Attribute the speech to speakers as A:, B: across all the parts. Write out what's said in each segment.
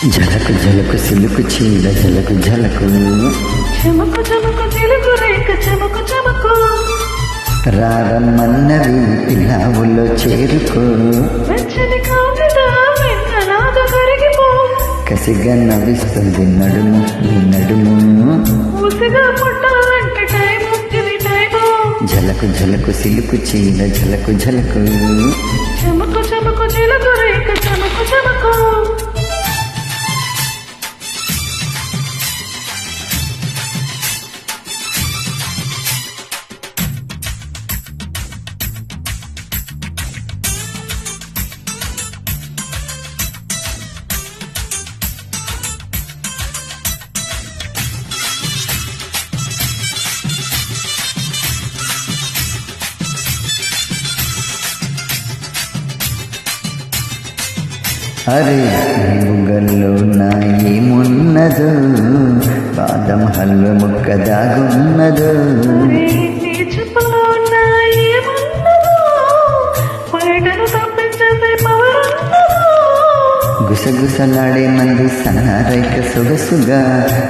A: झलक झलक सिलुक चील झलक झलक
B: చమకు చమకు చిలుకు రేఖ చమకు చమకు
A: రారమ్మన్నవి పిల్లావుల్లో చేరుకో
B: వెచ్చని కావిత వెన్నలాగా కరిగిపో
A: కసిగా నవ్విస్తుంది నడుము నీ నడుము
B: ఊసిగా పుట్టాలంటే టైము ఇది టైము
A: झलक झलक सिलुक चील झलक झलक
B: చమకు చమకు చిలుకు రేఖ చమకు చమకు
A: అరే బుగ్గల్లో నా ఏమున్నదో బాదం హల్వ ముక్క దాగున్నదో
B: నీ చెప్పులో నా ఏమున్నదో బయటను తప్పించేసే పవర్ ఉన్నదో
A: గుసగుసలాడే మంది సన్నారైక సొగసుగా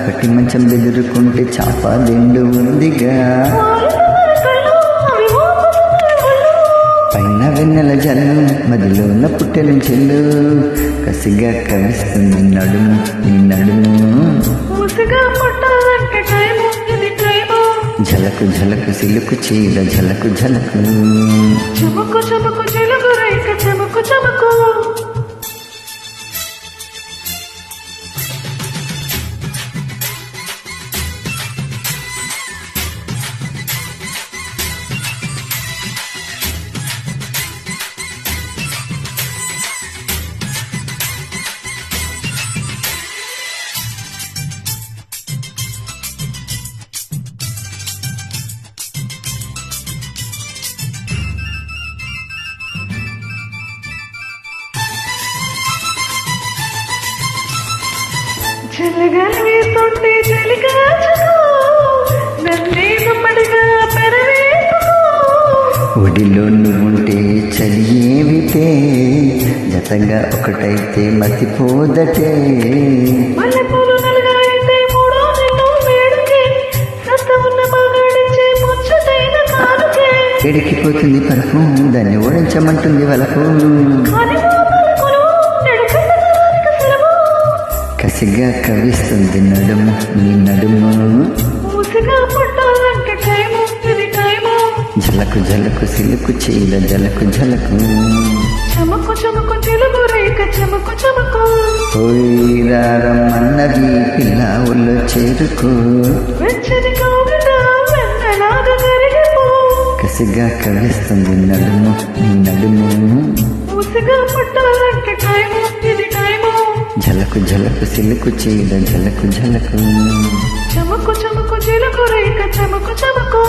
A: పట్టి మంచం బెదురుకుంటే చాప దిండు ఉందిగా పైన వెన్నెల జల్లు మదిలోన పుట్టెల చెల్లు కసిగా కవిస్తుంది నడుము నీ నడుము
B: ఊసిగా పుట్టాలంటే టైము ఇది టైము
A: झलक झलक सिलुक चील झलक झलक
B: చమకు చమకు చిలుకు రేఖ చమకు చమకు చల్లగాలి వేస్తుంటే చలిగాచుకో నన్నే గుమ్మడిగా పెరవేసుకో
A: ఒడిలో నువ్వుంటే చలి ఏమిటే జతంగా ఒకటైతే మతిపోదటే
B: మల్లెపూలు నలుగాయితే మూడో నెలలు వేడుకే సత్త ఉన్న మగాడిచ్చే ముచ్చటైన కానుకే
A: ఎడికిపోతుంది పరుపు దాన్ని ఓడించమంటుంది వలకు
B: కానీ మా పలుకులు నడుకట్టడానికి సెలవు
A: కసిగా కవిస్తుంది నడుము నీ నడుము
B: ఊసిగా పుట్టాలంటే టైము ఇది టైము
A: झलक झलक सिलुक चील झलक झलक
B: చమకు చమకు చిలుకు రేఖ చమకు చమకు
A: పోయిరారమ్మన్నది పిల్లావుల్లో చేరుకో
B: వెచ్చని కౌగిట వెన్నలాగా కరిగిపో
A: కసిగా కవిస్తుంది నడుము నీ నడుము
B: ఊసిగా పుట్టాలంటే టైము ఇది టైము
A: झलक झलक सिलुक चील झलक झलक
B: చమకు చమకు చిలుకు రేఖ చమకు చమకు